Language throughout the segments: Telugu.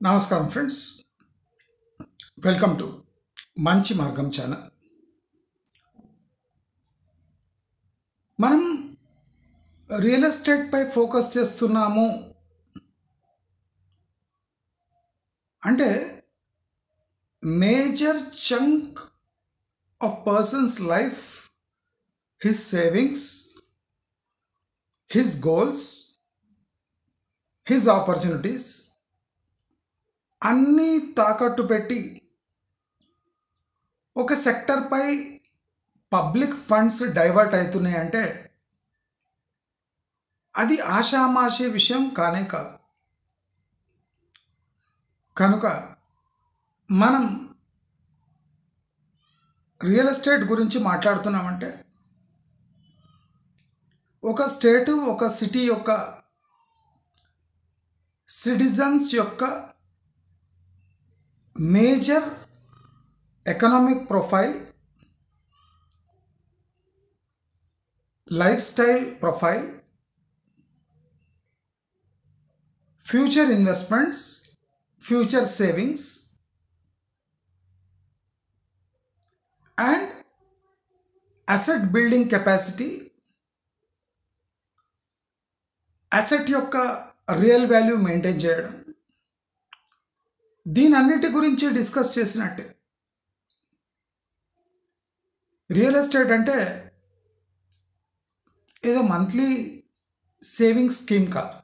నమస్కారం ఫ్రెండ్స్, వెల్కమ్ టు మంచి మార్గం ఛానల్. మనం రియల్ ఎస్టేట్ పై ఫోకస్ చేస్తున్నాము అంటే major chunk of persons life, his savings, his goals, his opportunities అన్నీ తాకట్టు పెట్టి ఒక సెక్టర్పై పబ్లిక్ ఫండ్స్ డైవర్ట్ అవుతున్నాయంటే అది ఆషామాషి విషయం కానే కాదు. కనుక మనం రియల్ ఎస్టేట్ గురించి మాట్లాడుతున్నామంటే ఒక స్టేటు, ఒక సిటీ యొక్క సిటిజన్స్ యొక్క major economic profile, life style profile, future investments, future savings and asset building capacity, asset యొక్క రియల్ వాల్యూ మెయింటైన్ చేయడం, దీనన్నిటి గురించి డిస్కస్ చేసినట్టే. రియల్ ఎస్టేట్ అంటే ఏదో మంత్లీ సేవింగ్ స్కీమ్ కాదు.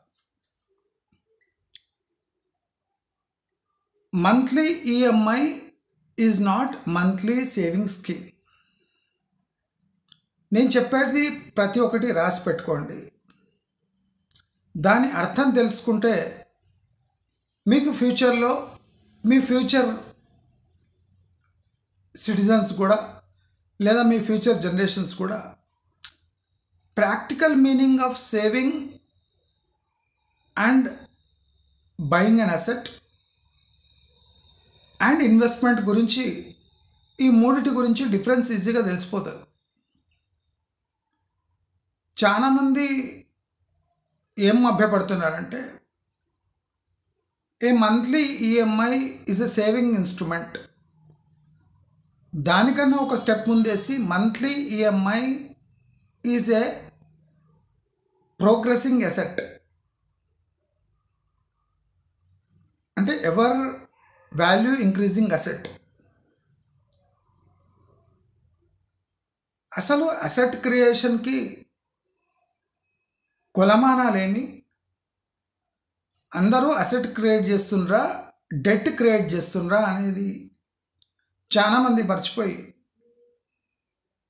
Monthly EMI is not monthly saving scheme. నేను చెప్పేది ప్రతి ఒక్కటి రాసి పెట్టుకోండి. దాని అర్థం తెలుసుకుంటే మీకు ఫ్యూచర్లో మీ ఫ్యూచర్ సిటిజన్స్ కూడా లేదా మీ ఫ్యూచర్ జనరేషన్స్ కూడా practical meaning of saving and buying an asset and investment గురించి, ఈ మూడిటి గురించి డిఫరెన్స్ ఈజీగా తెలిసిపోతుంది. చాలామంది ఏం అభ్యపడుతున్నారంటే a monthly EMI is a saving instrument. దానికన్నా ఒక స్టెప్ ముందేసి monthly EMI is a progressing asset, అంటే ఎవర్ వాల్యూ ఇంక్రీజింగ్ అసెట్. అసలు అసెట్ క్రియేషన్కి కొలమానాలేమి, అందరూ అసెట్ క్రియేట్ చేస్తుండ్రా, డెట్ క్రియేట్ చేస్తుండ్రా అనేది చాలామంది మర్చిపోయి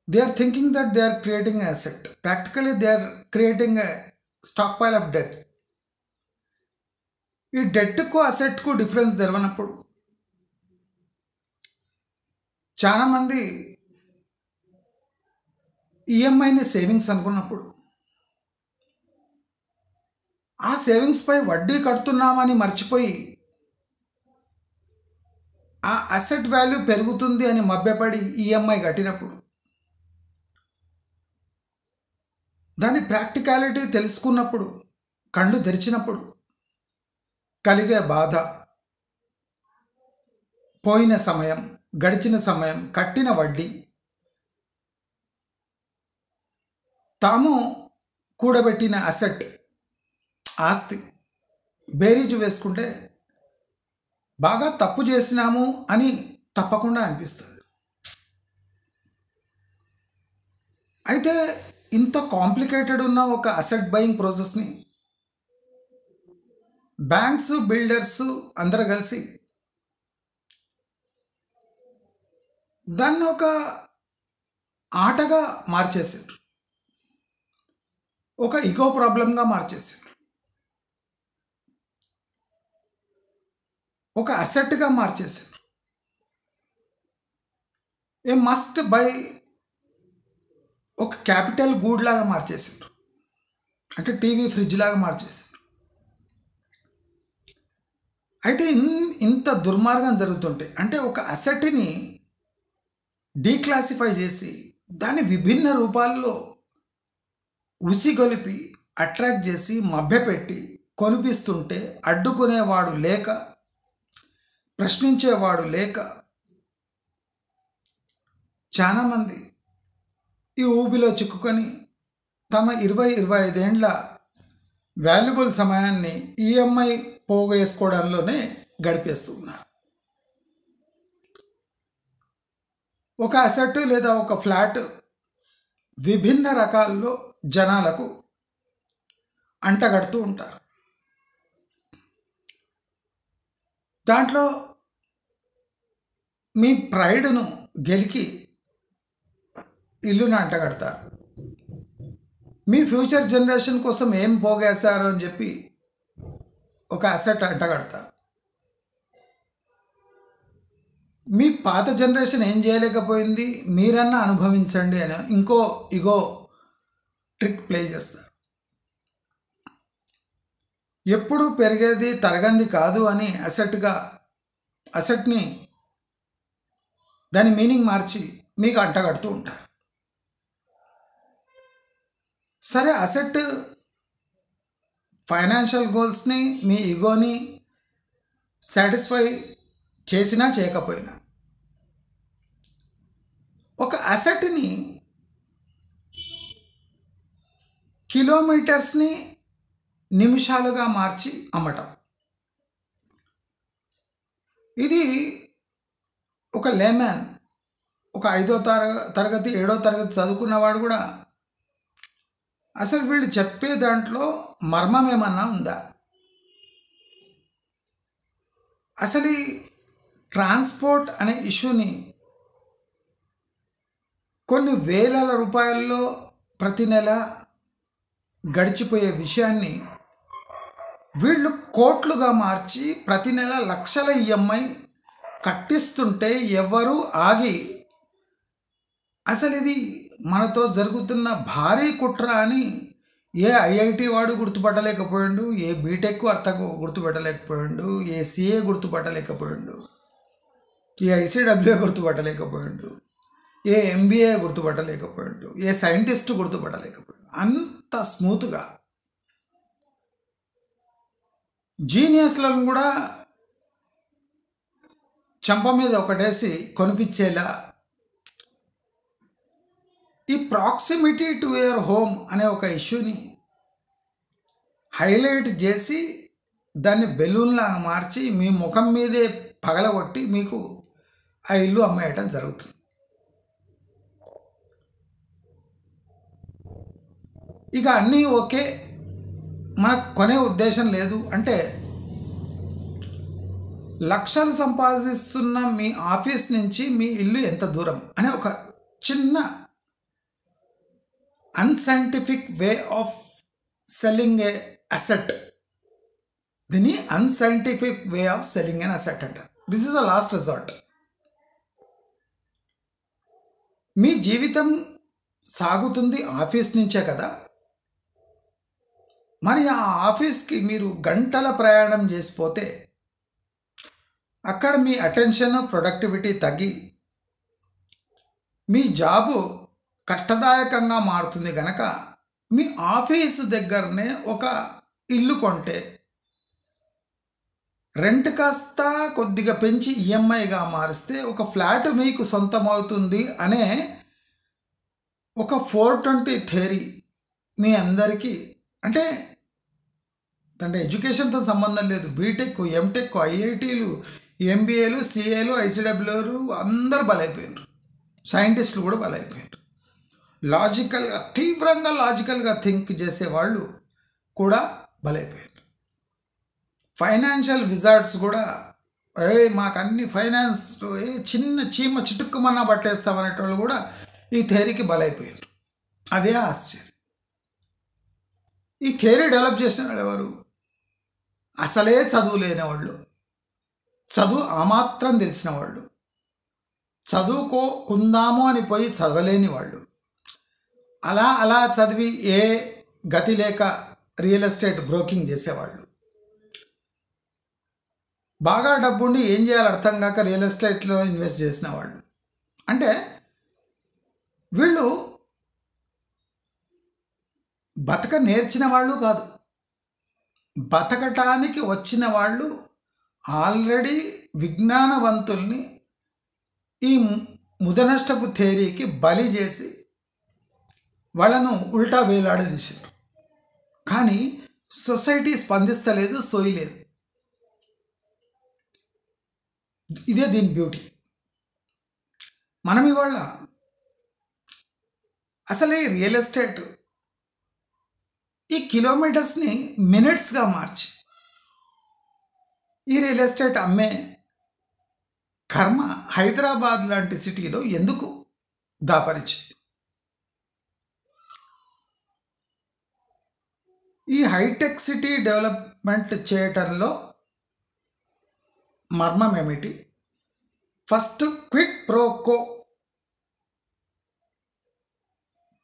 they are thinking that they are creating asset. Practically they are creating a stock pile of debt. ఈ డెట్కు అసెట్కు డిఫరెన్స్ తెలియనప్పుడు చాలామంది ఈఎంఐని సేవింగ్స్ అనుకున్నప్పుడు ఆ సేవింగ్స్పై వడ్డీ కడుతున్నామని మర్చిపోయి ఆ అసెట్ వాల్యూ పెరుగుతుంది అని మభ్యపడి ఈఎంఐ కట్టినప్పుడు దాని ప్రాక్టికాలిటీ తెలుసుకున్నప్పుడు, కళ్ళు తెరిచినప్పుడు కలిగే బాధ, పోయిన సమయం, గడిచిన సమయం, కట్టిన వడ్డీ, తాము కూడబెట్టిన అసెట్, ఆస్తి బేరీజు వేసుకుంటే బాగా తప్పు చేసినాము అని తప్పకుండా అనిపిస్తుంది. అయితే ఇంత కాంప్లికేటెడ్ ఉన్న ఒక అసెట్ బయింగ్ ప్రాసెస్ని బ్యాంక్స్, బిల్డర్స్ అందరూ కలిసి దాన్ని ఒక ఆటగా మార్చేసారు, ఒక ఈగో ప్రాబ్లంగా మార్చేసారు, ఒక అసెట్గా మార్చేసారు. ఏ మస్ట్ బై ఒక క్యాపిటల్ గూడ్ లాగా మార్చేసారు, అంటే టీవీ ఫ్రిడ్జ్ లాగా మార్చేసారు. అయితే ఇంత దుర్మార్గం జరుగుతుంటే, అంటే ఒక అసెట్ని డీక్లాసిఫై చేసి దాన్ని విభిన్న రూపాల్లో ఉసిగొలిపి అట్రాక్ట్ చేసి మభ్యపెట్టి కొనిపిస్తుంటే అడ్డుకునేవాడు లేక ప్రశ్నించేవాడు లేక చాలామంది ఈ ఊబిలో చిక్కుకొని తమ 20-25 ఏండ్ల వాల్యుబుల్ సమయాన్ని ఈఎంఐ పోగేసుకోవడంలోనే గడిపేస్తూ ఉన్నారు. ఒక అసెట్ లేదా ఒక ఫ్లాట్ విభిన్న రకాల్లో జనాలకు అంటగడుతూ ఉంటారు. దాంట్లో మీ ప్రైడ్ను గెలికి ఇల్లును అంటగడతారు. మీ ఫ్యూచర్ జనరేషన్ కోసం ఏం పోగేశారు అని చెప్పి ఒక అసెట్ అంటగడతారు. మీ పాత జనరేషన్ ఏం చేయలేకపోయింది, మీరన్నా అనుభవించండి అని ఇంకో ఇగో ట్రిక్ ప్లే చేస్తారు. ఎప్పుడు పెరిగేది తరగంది కాదు అని అసెట్ని దాని మీనింగ్ మార్చి మీకు అంటగడుతూ ఉంటారు. సరే, అసెట్ ఫైనాన్షియల్ గోల్స్ని మీ ఈగోని సాటిస్ఫై చేసినా చేయకపోయినా ఒక అసెట్ని కిలోమీటర్స్ని నిమిషాలుగా మార్చి అమ్మటం, ఇది ఒక లేమ్యాన్, ఒక 5వ తరగతి 7వ తరగతి చదువుకున్నవాడు కూడా అసలు వీళ్ళు చెప్పే దాంట్లో మర్మం ఏమన్నా ఉందా, అసలు ఈ ట్రాన్స్పోర్ట్ అనే ఇష్యూని కొన్ని వేల రూపాయల్లో ప్రతి నెల గడిచిపోయే విషయాన్ని వీళ్ళు కోట్లుగా మార్చి ప్రతి నెల లక్షల ఈఎంఐ కట్టిస్తుంటే ఎవరు ఆగి అసలు ఇది మనతో జరుగుతున్న భారీ కుట్ర అని ఏ ఐఐటి వాడు గుర్తుపట్టలేకపోయాడు, ఏ బీటెక్ గుర్తుపట్టలేకపోయాడు, ఏ సిఏ గుర్తుపట్టలేకపోయాడు, ఏ ఐసిడబ్ల్యూ గుర్తుపట్టలేకపోయాడు, ఏ ఎంబీఏ గుర్తుపట్టలేకపోయాడు, ఏ సైంటిస్ట్ గుర్తుపట్టలేకపోయాడు. అంత స్మూత్గా జీనియస్లను కూడా చంప మీద ఒకటేసి కొనిపించేలా ఈ ప్రాక్సిమిటీ టు యువర్ హోమ్ అనే ఒక ఇష్యూని హైలైట్ చేసి దాన్ని బెలూన్లాగా మార్చి మీ ముఖం మీదే పగలగొట్టి మీకు ఆ ఇల్లు అమ్మేయటం జరుగుతుంది. ఇక అన్నీ ఓకే, మనకు కొనే ఉద్దేశం లేదు అంటే లక్షలు సంపాదిస్తున్న మీ ఆఫీస్ నుంచి మీ ఇల్లు ఎంత దూరం అనే ఒక చిన్న unscientific way of selling a asset, దీన్ని unscientific way of selling an asset అంటారు. This is the last resort. మీ జీవితం సాగుతుంది ఆఫీస్ నుంచే కదా, మరి ఆ ఆఫీస్కి మీరు గంటల ప్రయాణం చేసిపోతే అక్కడ మీ అటెన్షన్ ప్రొడక్టివిటీ తగ్గి మీ జాబు కష్టదాయకంగా మారుతుంది కనుక మీ ఆఫీస్ దగ్గరనే ఒక ఇల్లు కొంటే రెంట్ కాస్త కొద్దిగా పెంచి ఈఎంఐగా మారిస్తే ఒక ఫ్లాట్ మీకు సొంతమవుతుంది అనే ఒక 420 థియరీ మీ అందరికీ అంటే ఎడ్యుకేషన్తో సంబంధం లేదు. బీటెక్, ఎంటెక్, ఐఐటీలు, ఎంబీఏలు, సిఏలు, ఐసిడబ్ల్యూలు అందరూ బలైపోయారు. సైంటిస్టులు కూడా బలైపోయారు. లాజికల్గా తీవ్రంగా లాజికల్గా థింక్ చేసేవాళ్ళు కూడా బలైపోయారు. ఫైనాన్షియల్ విజార్డ్స్ కూడా మాకు అన్ని ఫైనాన్స్ చిన్న చీమ చిటుక్కుమన్నా పట్టేస్తామనేటోళ్ళు కూడా ఈ థియరీకి బలైపోయారు. అదే ఆశ్చర్యం. ఈ థియరీ డెవలప్ చేసిన వాళ్ళు ఎవరు? అసలే చదువు లేనివాళ్ళు, చదువు ఆమాత్రం తెలిసిన వాళ్ళు, చదువుకుందాము అని పోయి చదవలేని వాళ్ళు, అలా చదివి ఏ గతి లేక రియల్ ఎస్టేట్ బ్రోకింగ్ చేసేవాళ్ళు, బాగా డబ్బుండి ఏం చేయాలో అర్థం కాక రియల్ ఎస్టేట్లో ఇన్వెస్ట్ చేసిన వాళ్ళు. అంటే వీళ్ళు బతక నేర్చిన వాళ్ళు కాదు, బతకటానికి వచ్చిన వాళ్ళు, ఆల్రెడీ విజ్ఞానవంతుల్ని ఈ ముదనష్టపు థియరీకి బలి చేసి వాళ్ళను ఉల్టా వేలాడదీశారు. కానీ సొసైటీ స్పందిస్తలేదు, సోయలేదు. ఇదే దీని బ్యూటీ. మనం ఇవాళ అసలే రియల్ ఎస్టేట్ ఈ కిలోమీటర్స్ని మినిట్స్గా మార్చి ఈ రియల్ ఎస్టేట్ అమ్మే కర్మ హైదరాబాద్ లాంటి సిటీలో ఎందుకు దాపరిచింది? ఈ హైటెక్ సిటీ డెవలప్మెంట్ చేయటంలో మర్మం ఏమిటి? First quid pro quo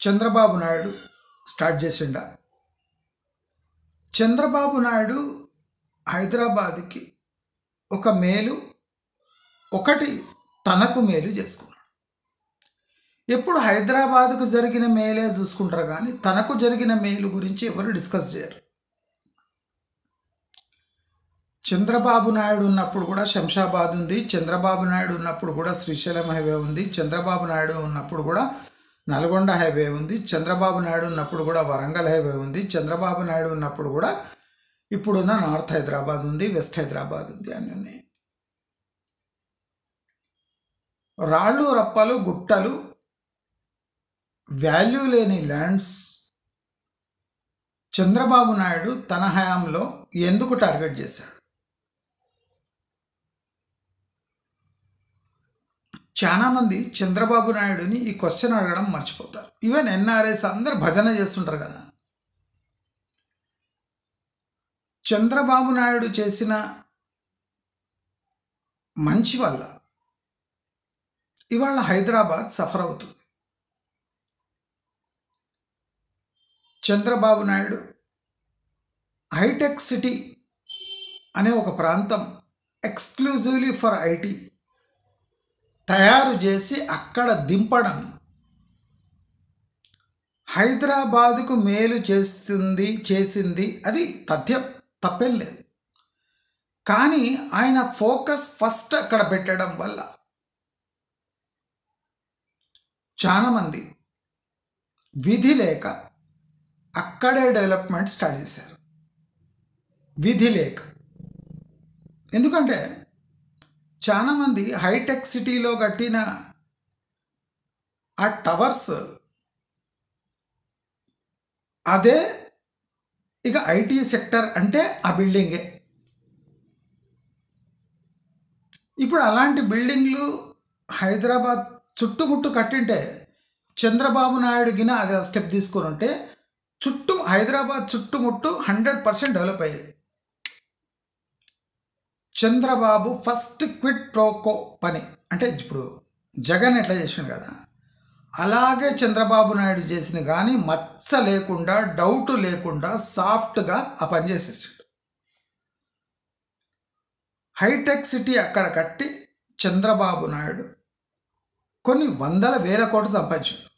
Chandrababu Naidu start చేసిండ. చంద్రబాబు నాయుడు హైదరాబాద్కి ఒక మేలు, ఒకటి తనకు మేలు చేసుకున్నాడు. ఎప్పుడు హైదరాబాద్కు జరిగిన మేలే చూసుకుంటారు కానీ తనకు జరిగిన మేలు గురించి ఎవరు డిస్కస్ చేయరు. చంద్రబాబు నాయుడు ఉన్నప్పుడు కూడా శంషాబాద్ ఉంది, చంద్రబాబు నాయుడు ఉన్నప్పుడు కూడా శ్రీశైలం హైవే ఉంది, చంద్రబాబు నాయుడు ఉన్నప్పుడు కూడా నల్గొండ హైవే ఉంది, చంద్రబాబు నాయుడు ఉన్నప్పుడు కూడా వరంగల్ హైవే ఉంది, చంద్రబాబు నాయుడు ఉన్నప్పుడు కూడా ఇప్పుడున్న నార్త్ హైదరాబాద్ ఉంది, వెస్ట్ హైదరాబాద్ ఉంది. అన్నీ ఉన్నాయి. రాళ్ళు రప్పలు గుట్టలు వాల్యూ లేని ల్యాండ్స్ చంద్రబాబు నాయుడు తన హయాంలో ఎందుకు టార్గెట్ చేశాడు? చాలామంది చంద్రబాబు నాయుడుని ఈ క్వశ్చన్ అడగడం మర్చిపోతారు. ఈవెన్ ఎన్ఆర్ఎస్ అందరు భజన చేస్తుంటారు కదా. చంద్రబాబు నాయుడు చేసిన మంచి వల్ల ఇవాళ హైదరాబాద్ సఫర్ అవుతుంది. చంద్రబాబు నాయుడు హైటెక్ సిటీ అనే ఒక ప్రాంతం ఎక్స్క్లూజివ్లీ ఫర్ ఐటీ తయారు చేసి అక్కడ దింపడం హైదరాబాదుకు మేలు చేసింది. అది తథ్యం, తప్పేం లేదు. కానీ ఆయన ఫోకస్ ఫస్ట్ అక్కడ పెట్టడం వల్ల చాలామంది విధి లేక అక్కడే డెవలప్మెంట్ స్టార్ట్ చేశారు. విధి లేక. ఎందుకంటే చాలామంది హైటెక్ సిటీలో కట్టిన ఆ టవర్స్ అదే ఇక ఐటీ సెక్టర్ అంటే ఆ బిల్డింగే. ఇప్పుడు అలాంటి బిల్డింగ్లు హైదరాబాద్ చుట్టుముట్టు కట్టింటే చంద్రబాబు నాయుడు గిన అదే స్టెప్ తీసుకొని ఉంటే హైదరాబాద్ చుట్టుముట్టు 100% డెవలప్ అయ్యేది. చంద్రబాబు ఫస్ట్ క్విట్ ప్రోకో పని అంటే ఇప్పుడు జగన్ ఎట్లా చేసిండు కదా, అలాగే చంద్రబాబు నాయుడు చేసిన కానీ మచ్చ లేకుండా, డౌట్ లేకుండా సాఫ్ట్గా ఆ పని చేసేసాడు. హైటెక్ సిటీ అక్కడ కట్టి చంద్రబాబు నాయుడు కొన్ని వందల వేల కోట్లు సంపాదించాడు,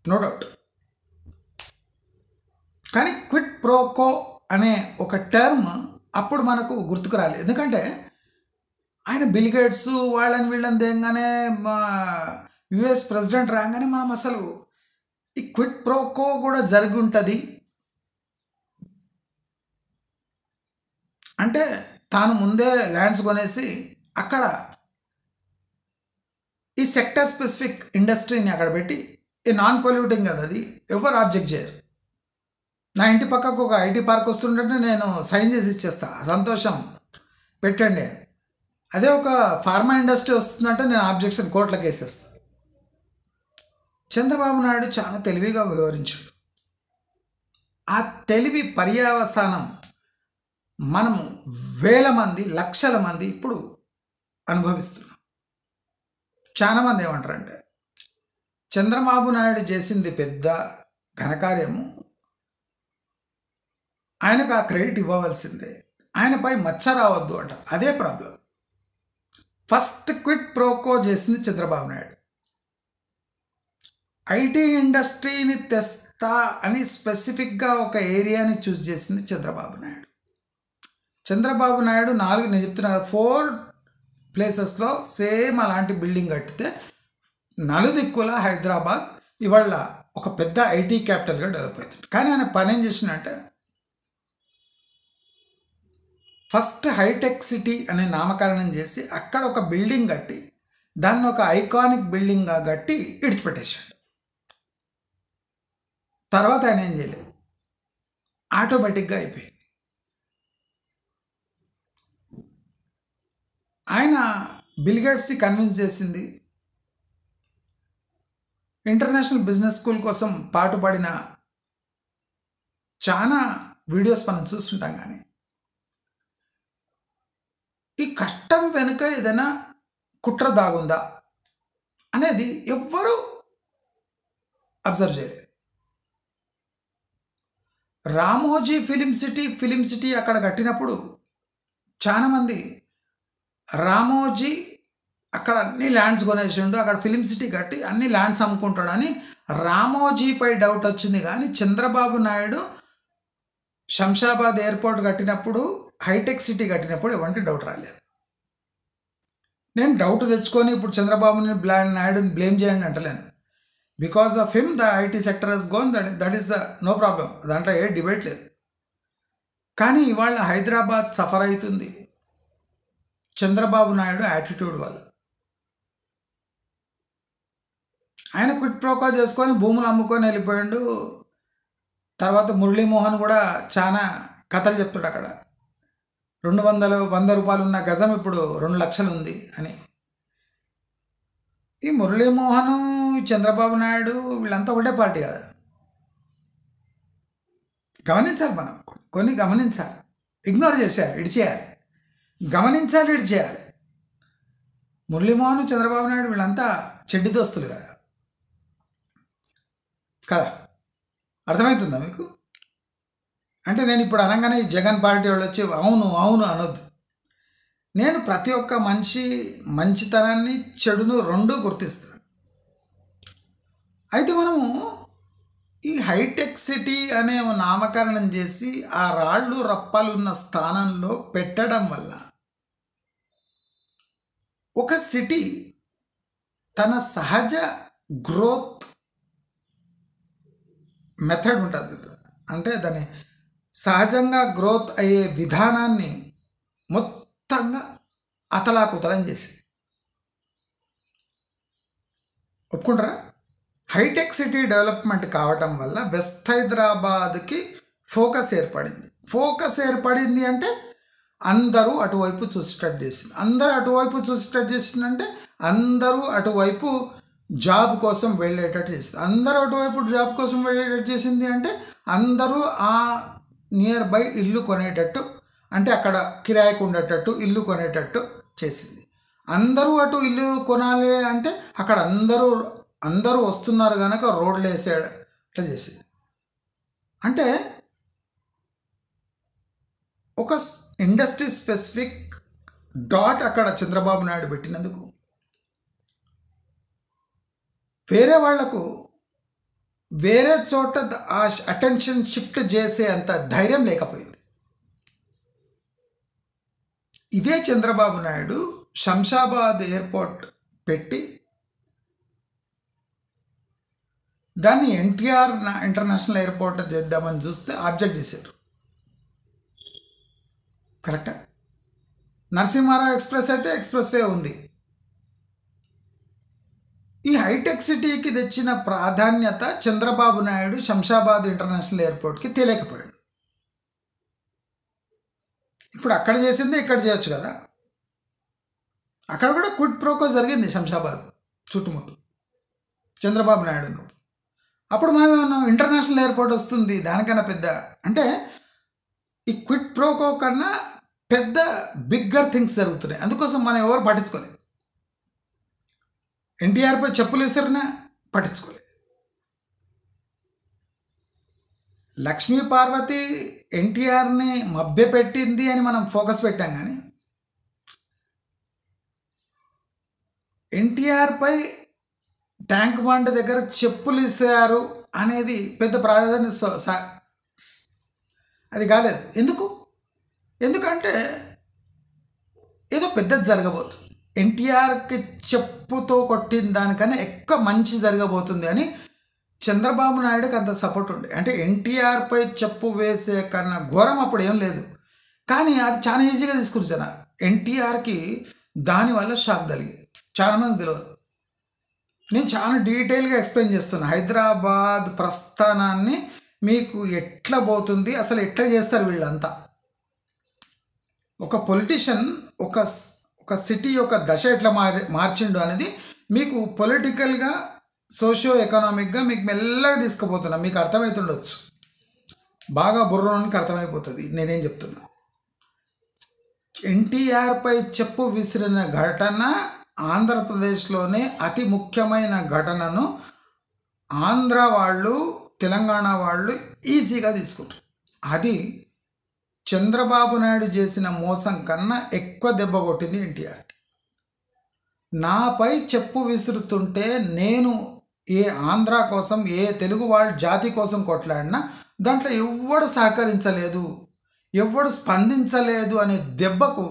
నో డౌట్. కానీ క్విట్ ప్రోకో అనే ఒక టర్మ్ అప్పుడు మనకు గుర్తుకు రాలేదు. ఎందుకంటే ఆయన బిల్ గేట్స్ వీళ్ళని దేగానే యుఎస్ ప్రెసిడెంట్ రాగానే మనం అసలు ఈ క్విట్ ప్రోకో కూడా జరిగి ఉంటుంది అంటే తాను ముందే ల్యాండ్స్ కొనేసి అక్కడ ఈ సెక్టర్ స్పెసిఫిక్ ఇండస్ట్రీని అక్కడ పెట్టి ఈ నాన్ పొల్యూటింగ్ కదా, అది ఎవరు ఆబ్జెక్ట్ చేయరు. నా ఇంటి పక్కకు ఒక ఐటీ పార్క్ వస్తుంటే నేను సైన్ చేసి ఇచ్చేస్తా, సంతోషం పెట్టండి. అదే ఒక ఫార్మా ఇండస్ట్రీ వస్తుందంటే నేను ఆబ్జెక్షన్ కోర్టులకు వేసేస్తాను. చంద్రబాబు నాయుడు చాలా తెలివిగా వ్యవహరించాడు. ఆ తెలివి పర్యవసానం మనము వేల మంది, లక్షల మంది ఇప్పుడు అనుభవిస్తున్నాం. చాలామంది ఏమంటారంటే చంద్రబాబు నాయుడు చేసింది పెద్ద ఘనకార్యము, ఆయనకు ఆ క్రెడిట్ ఇవ్వవలసిందే, ఆయనపై మచ్చ రావద్దు అంట. అదే ప్రాబ్లం. ఫస్ట్ క్విట్ ప్రోకో చేసింది చంద్రబాబు నాయుడు. ఐటీ ఇండస్ట్రీని తెస్తా అని స్పెసిఫిక్గా ఒక ఏరియాని చూస్ చేసింది చంద్రబాబు నాయుడు. చంద్రబాబు నాయుడు నేను చెప్తున్నా 4 ప్లేసెస్లో సేమ్ అలాంటి బిల్డింగ్ కట్టితే నలుదిక్కుల హైదరాబాద్ ఇవాళ ఒక పెద్ద ఐటీ క్యాపిటల్గా డెవలప్ అవుతుంది. కానీ ఆయన పని ఏం చేసిందంటే ఫస్ట్ హైటెక్ సిటీ అనే నామకరణం చేసి అక్కడ ఒక బిల్డింగ్ కట్టి దాన్ని ఒక ఐకానిక్ బిల్డింగ్గా కట్టి ఇడిచిపెట్టేశాడు. తర్వాత ఆయన ఏం చేయలేదు, ఆటోమేటిక్గా అయిపోయింది. ఆయన బిల్ గేట్స్ని కన్విన్స్ చేసింది, ఇంటర్నేషనల్ బిజినెస్ స్కూల్ కోసం పాటుపడిన చాలా వీడియోస్ మనం చూస్తుంటాం. కానీ ఈ కష్టం వెనుక ఏదైనా కుట్ర దాగుందా అనేది ఎవ్వరూ అబ్జర్వ్ చేయలేదు. రామోజీ ఫిలిం సిటీ అక్కడ కట్టినప్పుడు చాలామంది రామోజీ అక్కడ అన్ని ల్యాండ్స్ కొనేసిండు, అక్కడ ఫిలిం సిటీ కట్టి అన్ని ల్యాండ్స్ అమ్ముకుంటాడని రామోజీపై డౌట్ వచ్చింది. కానీ చంద్రబాబు నాయుడు శంషాబాద్ ఎయిర్పోర్ట్ కట్టినప్పుడు, హైటెక్ సిటీ కట్టినప్పుడు ఎవంటి డౌట్ రాలేదు. నేను డౌట్ తెచ్చుకొని ఇప్పుడు చంద్రబాబుని నాయుడుని బ్లేమ్ చేయండి అంటలేను. Because of him the IT sector has gone, that is the no problem, దాంట్లో ఏ డిబేట్ లేదు. కానీ ఇవాళ హైదరాబాద్ సఫర్ అవుతుంది చంద్రబాబు నాయుడు యాటిట్యూడ్ వల్ల. ఆయన క్విట్ ప్రోకో చేసుకొని భూములు అమ్ముకొని వెళ్ళిపోయాడు. తర్వాత మురళీమోహన్ కూడా చాలా కథలు చెప్తాడు అక్కడ. 100 రూపాయలు ఉన్న గజం ఇప్పుడు 2 లక్షలు ఉంది అని. ఈ మురళీమోహన్, చంద్రబాబు నాయుడు వీళ్ళంతా ఒకటే పార్టీ కదా. గమనించాలి, మనం కొన్ని గమనించాలి. ఇగ్నోర్ చేశారు, ఇడిచేయాలి. గమనించాలి, ఇడిచేయాలి. మురళీమోహన్, చంద్రబాబు నాయుడు వీళ్ళంతా చెడ్డి దోస్తులు కదా. అర్థమవుతుందా మీకు? అంటే నేను ఇప్పుడు అనగానే ఈ జగన్ పార్టీ వాళ్ళు వచ్చి అవును అవును అనొద్దు. నేను ప్రతి ఒక్క మంచితనాన్ని చెడును రెండూ గుర్తిస్తాను. అయితే మనము ఈ హైటెక్ సిటీ అనే నామకరణం చేసి ఆ రాళ్ళు రప్పాలు ఉన్న స్థానంలో పెట్టడం వల్ల ఒక సిటీ తన సహజ గ్రోత్ మెథడ్ ఉంటుంది, అంటే దాని సహజంగా గ్రోత్ అయ్యే విధానాన్ని మొత్తంగా అతలాకుతలం చేసింది. ఒప్పుకుంటారా? హైటెక్ సిటీ డెవలప్మెంట్ కావటం వల్ల వెస్ట్ హైదరాబాద్కి ఫోకస్ ఏర్పడింది అంటే అందరూ అటువైపు చూసేటట్టు చేసింది. అందరూ అటువైపు చూసేటట్టు చేసిందంటే అందరూ అటువైపు జాబ్ కోసం వెళ్ళేటట్టు చేసింది. అందరూ అటువైపు జాబ్ కోసం వెళ్ళేటట్టు చేసింది అంటే అందరూ ఆ నియర్ బై ఇల్లు కొనేటట్టు, అంటే అక్కడ కిరాయికి ఉండేటట్టు ఇల్లు కొనేటట్టు చేసింది. అందరూ అటు ఇల్లు కొనాలి అంటే అక్కడ అందరూ వస్తున్నారు కనుక రోడ్లు వేసేటట్టు చేసింది. అంటే ఒక ఇండస్ట్రీ స్పెసిఫిక్ డాట్ అక్కడ చంద్రబాబు నాయుడు పెట్టినందుకు వేరే వాళ్లకు వేరే చోట ఆ అటెన్షన్ షిఫ్ట్ చేసే అంత ధైర్యం లేకపోయింది. ఇదే చంద్రబాబు నాయుడు శంషాబాద్ ఎయిర్పోర్ట్ పెట్టి దాన్ని ఎన్టీఆర్ ఇంటర్నేషనల్ ఎయిర్పోర్ట్ చేద్దామని చూస్తే ఆబ్జెక్ట్ చేశారు. కరెక్టా? నరసింహారావు ఎక్స్ప్రెస్ అయితే ఎక్స్ప్రెస్ వే ఉంది. ఈ హైటెక్ సిటీకి తెచ్చిన ప్రాధాన్యత చంద్రబాబు నాయుడు శంషాబాద్ ఇంటర్నేషనల్ ఎయిర్పోర్ట్కి తెలియకపోయాడు. ఇప్పుడు అక్కడ చేసింది ఇక్కడ చేయొచ్చు కదా. అక్కడ కూడా క్విడ్ ప్రోకో జరిగింది శంషాబాద్ చుట్టుముట్టు చంద్రబాబు నాయుడు. అప్పుడు మనం ఏమన్నాం, ఇంటర్నేషనల్ ఎయిర్పోర్ట్ వస్తుంది దానికన్నా పెద్ద, అంటే ఈ క్విడ్ ప్రోకో కన్నా పెద్ద బిగ్గర్ థింగ్స్ జరుగుతున్నాయి. అందుకోసం మనం ఎవరు పట్టించుకోలేదు. ఎన్టీఆర్పై చెప్పులు వేసారనే పట్టించుకోలేదు. లక్ష్మీ పార్వతి ఎన్టీఆర్ని మభ్యపెట్టింది అని మనం ఫోకస్ పెట్టాం. కానీ ఎన్టీఆర్పై ట్యాంక్ బండ్ దగ్గర చెప్పులు ఇస్తారు అనేది పెద్ద ప్రాధాన్యత అది కాలేదు. ఎందుకంటే ఏదో పెద్దది జరగబోతుంది. ఎన్టీఆర్కి చెప్పుతో కొట్టిన దానికన్నా ఎక్కువ మంచి జరగబోతుంది అని చంద్రబాబు నాయుడుకి అంత సపోర్ట్ ఉండే. అంటే ఎన్టీఆర్పై చెప్పు వేసే కన్నా ఘోరం అప్పుడు ఏం లేదు, కానీ అది చాలా ఈజీగా తీసుకొచ్చాను. ఎన్టీఆర్కి దానివల్ల షాక్ కలిగింది, చాలామంది తెలియదు. నేను చాలా డీటెయిల్గా ఎక్స్ప్లెయిన్ చేస్తున్నా. హైదరాబాద్ ప్రస్థానాన్ని మీకు ఎట్లా పోతుంది, అసలు ఎట్లా చేస్తారు వీళ్ళంతా. ఒక పొలిటీషియన్ ఒక సిటీ యొక్క దశ ఎట్లా మార్చిండు అనేది మీకు పొలిటికల్గా సోషియో ఎకనామిక్గా మీకు మెల్లగా తీసుకుపోతున్నా. మీకు అర్థమవుతుండొచ్చు, బాగా బుర్రలోనికి అర్థమైపోతుంది నేనేం చెప్తున్నా. ఎన్టీఆర్పై చెప్పు విసిరిన ఘటన ఆంధ్రప్రదేశ్లోనే అతి ముఖ్యమైన ఘటనను ఆంధ్ర వాళ్ళు, తెలంగాణ వాళ్ళు ఈజీగా తీసుకుంటారు. అది చంద్రబాబు నాయుడు చేసిన మోసం కన్నా ఎక్కువ దెబ్బ కొట్టింది ఎన్టీఆర్కి. నాపై చెప్పు విసురుతుంటే నేను ఏ ఆంధ్ర కోసం, ఏ తెలుగు వాళ్ళ జాతి కోసం కొట్లాడినా దాంట్లో ఎవ్వడు సహకరించలేదు, ఎవ్వడు స్పందించలేదు అనే దెబ్బకు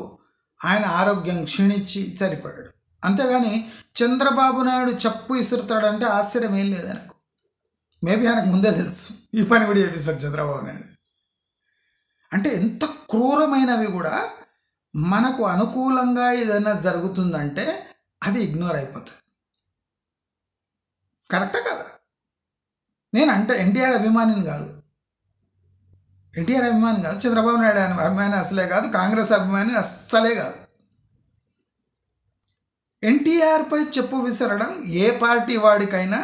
ఆయన ఆరోగ్యం క్షీణించి చనిపోయాడు. అంతేగాని చంద్రబాబు నాయుడు చెప్పు విసురుతాడంటే ఆశ్చర్యం ఏం లేదు ఆయనకు. మేబీ ఆయనకు ముందే తెలుసు ఈ పని కూడా చేపిస్తాడు చంద్రబాబు నాయుడు. అంటే ఎంత క్రూరమైనవి కూడా మనకు అనుకూలంగా ఏదైనా జరుగుతుందంటే అది ఇగ్నోర్ అయిపోతుంది. కరెక్టా కదా? నేను అంటే ఎన్టీఆర్ అభిమానిని కాదు, చంద్రబాబు నాయుడు అభిమాని అసలే కాదు, కాంగ్రెస్ అభిమాని అస్సలే కాదు. ఎన్టీఆర్పై చెప్పు విసరడం ఏ పార్టీ వాడికైనా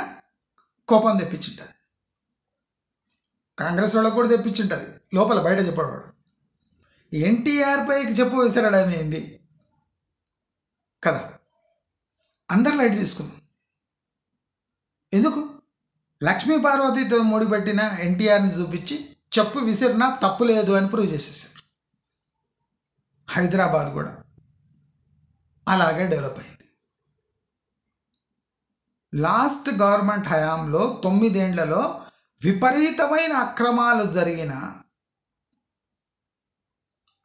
కోపం తెప్పించుంటుంది. కాంగ్రెస్ వాళ్ళకు కూడా తెప్పించుంటుంది, లోపల బయట చెప్పేవాడు. ఎన్టీఆర్పై చెప్పు విసరడం ఏంది కదా, అందరు లైట్ తీసుకున్నాం. ఎందుకు? లక్ష్మీ పార్వతితో ముడిపెట్టిన ఎన్టీఆర్ని చూపించి చెప్పు విసిరినా తప్పు లేదు అని ప్రూవ్ చేసేసారు. హైదరాబాద్ కూడా అలాగే డెవలప్ అయింది. లాస్ట్ గవర్నమెంట్ హయాంలో 9 ఏళ్లలో విపరీతమైన అక్రమాలు జరిగిన,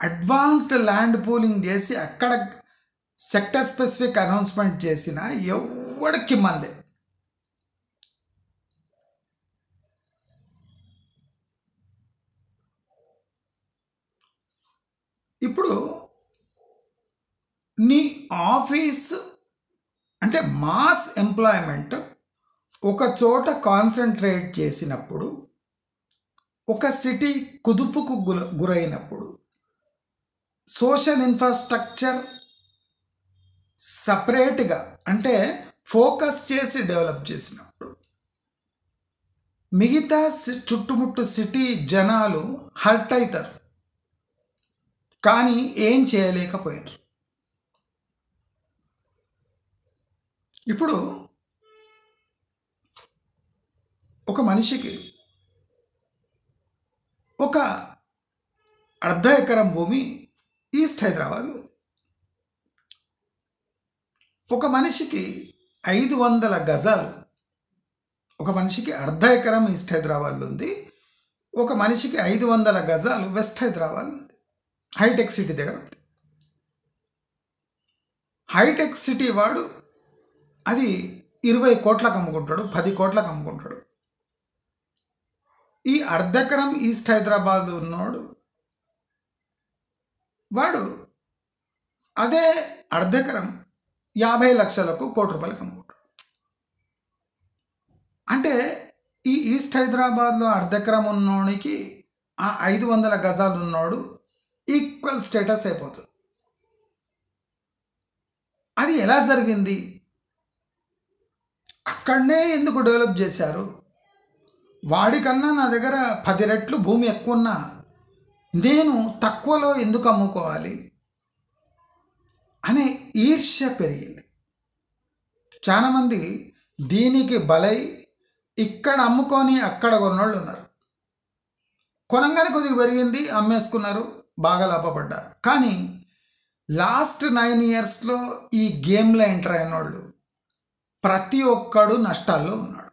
అడ్వాన్స్డ్ ల్యాండ్ పూలింగ్ చేసి అక్కడ సెక్టర్ స్పెసిఫిక్ అనౌన్స్మెంట్ చేసిన ఎవడికి మళ్ళీ ఇప్పుడు నీ ఆఫీస్ అంటే మాస్ ఎంప్లాయ్మెంట్ ఒక చోట కాన్సన్ట్రేట్ చేసినప్పుడు, ఒక సిటీ కుదుపుకు గురైనప్పుడు, సోషల్ ఇన్ఫ్రాస్ట్రక్చర్ సపరేట్గా అంటే ఫోకస్ చేసి డెవలప్ చేసినప్పుడు మిగతా చుట్టుముట్టు సిటీ జనాలు హర్ట్ అవుతారు, కానీ ఏం చేయలేకపోయారు. ఇప్పుడు ఒక మనిషికి ఒక 1/2 ఎకరం భూమి ఈస్ట్ హైదరాబాద్, ఒక మనిషికి 500 గజాలు, ఒక మనిషికి 1/2 ఎకరం ఈస్ట్ హైదరాబాద్లో ఉంది, ఒక మనిషికి 500 గజాలు వెస్ట్ హైదరాబాద్ ఉంది, హైటెక్ సిటీ దగ్గర ఉంది. హైటెక్ సిటీ వాడు అది 20 కోట్లకు అమ్ముకుంటాడు, 10 కోట్లకు అమ్ముకుంటాడు. ఈ 1/2 ఎకరం ఈస్ట్ హైదరాబాద్ ఉన్నవాడు వాడు అదే 1/2 ఎకరం 50 లక్షలకు, 1 కోటి రూపాయలకు అమ్ముకుంటాడు. అంటే ఈ ఈస్ట్ హైదరాబాద్లో 1/2 ఎకరం ఉన్నోడికి ఆ 500 గజాలు ఉన్నోడు ఈక్వల్ స్టేటస్ అయిపోతుంది. అది ఎలా జరిగింది? అక్కడనే ఎందుకు డెవలప్ చేశారు? వాడికన్నా నా దగ్గర 10 రెట్లు భూమి ఎక్కువ ఉన్నా నేను తక్కువలో ఎందుకు అమ్ముకోవాలి అనే ఈర్ష్య పెరిగింది. చాలామంది దీనికి బలై ఇక్కడ అమ్ముకొని అక్కడ కొన్నోళ్ళు ఉన్నారు. కొనంగానే కొద్దిగా పెరిగింది, అమ్మేసుకున్నారు, బాగా లాభపడ్డారు. కానీ లాస్ట్ 9 ఇయర్స్లో ఈ గేమ్లో ఎంటర్ అయిన వాళ్ళు ప్రతి ఒక్కడు నష్టాల్లో ఉన్నాడు.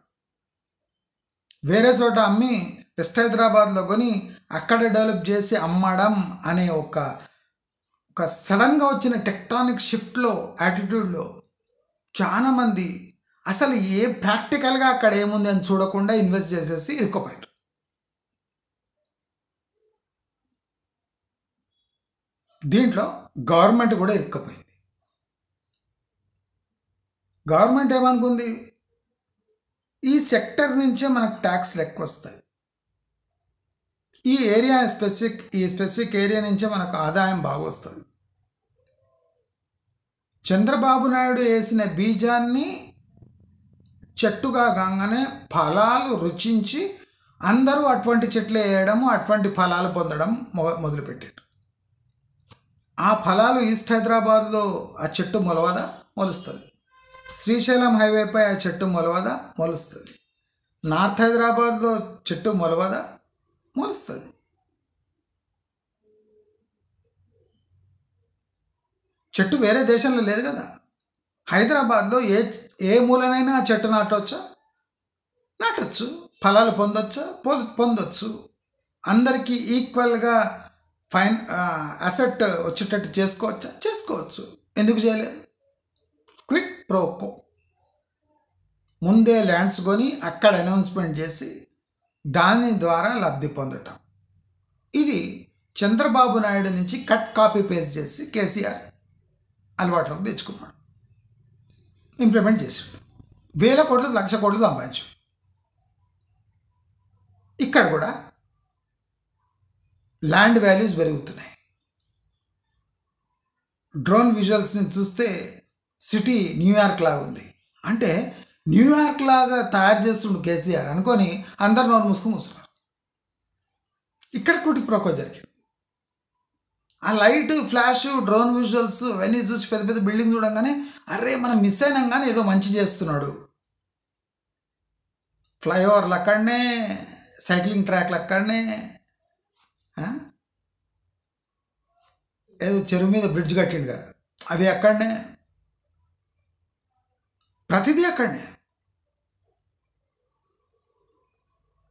వేరే చోట అమ్మి వెస్ట్ హైదరాబాద్లో కొని అక్కడ డెవలప్ చేసి అమ్మడం అనే ఒక ఒక సడన్గా వచ్చిన టెక్టానిక్ షిఫ్ట్లో యాటిట్యూడ్లో చాలామంది అసలు ఏ ప్రాక్టికల్గా అక్కడ ఏముంది అని చూడకుండా ఇన్వెస్ట్ చేసేసి ఇరుక్కుపోయారు. దీంట్లో గవర్నమెంట్ కూడా ఇరుక్కుపోయింది. గవర్నమెంట్ ఏమనుకుంది, ఈ సెక్టర్ నుంచే మనకు ట్యాక్స్లు ఎక్కువ వస్తాయి, ఈ స్పెసిఫిక్ ఏరియా నుంచే మనకు ఆదాయం బాగా వస్తుంది. చంద్రబాబు నాయుడు వేసిన బీజాన్ని చెట్టుగా కాగానే ఫలాలు రుచించి అందరూ అటువంటి చెట్లు వేయడము, అటువంటి ఫలాలు పొందడం మొదలుపెట్టారు. ఆ ఫలాలు ఈస్ట్ హైదరాబాద్లో ఆ చెట్టు మొలవదా? మొలుస్తుంది. శ్రీశైలం హైవేపై ఆ చెట్టు మొలవదా? మొలుస్తుంది. నార్త్ హైదరాబాద్లో చెట్టు మొలవదా? మొలుస్తుంది. చెట్టు వేరే దేశంలో లేదు కదా. హైదరాబాద్లో ఏ మూలనైనా ఆ చెట్టు నాటవచ్చా? నాటచ్చు. ఫలాలు పొందొచ్చు. అందరికీ ఈక్వల్గా అసెట్ వచ్చేటట్టు చేసుకోవచ్చు. ఎందుకు చేయలేదు? Quid pro quo. ముందే ల్యాండ్స్ కొని అక్కడ అనౌన్స్మెంట్ చేసి దాని ద్వారా లబ్ధి పొందటం. ఇది చంద్రబాబు నాయుడు నుంచి కట్ కాపీ పేస్ట్ చేసి కేసీఆర్ అలవాట్లోకి తెచ్చుకున్నాడు, ఇంప్లిమెంట్ చేసాడు. 1000 కోట్లు 1,00,000 కోట్లు సంపాదించాడు. ఇక్కడ కూడా ల్యాండ్ వాల్యూస్ పెరుగుతున్నాయి. డ్రోన్ విజువల్స్ని చూస్తే సిటీ న్యూయార్క్ లాగా ఉంది. అంటే న్యూయార్క్ లాగా తయారు చేస్తుండు కేసీఆర్ అనుకొని అందరు నోరు మూసుకున్నారు. ఇక్కడ కుటి ప్రోకో జరిగింది. ఆ లైట్ ఫ్లాష్ డ్రోన్ విజువల్స్ అవన్నీ చూసి పెద్ద పెద్ద బిల్డింగ్ చూడంగానే అరే మనం మిస్ అయినాం కానీ ఏదో మంచి చేస్తున్నాడు. ఫ్లైఓవర్లు అక్కడనే, సైక్లింగ్ ట్రాక్లు అక్కడనే, ఏదో చెరువు మీద బ్రిడ్జ్ కట్టిండు కదా అవి అక్కడనే, ప్రతిదీ అక్కడనే.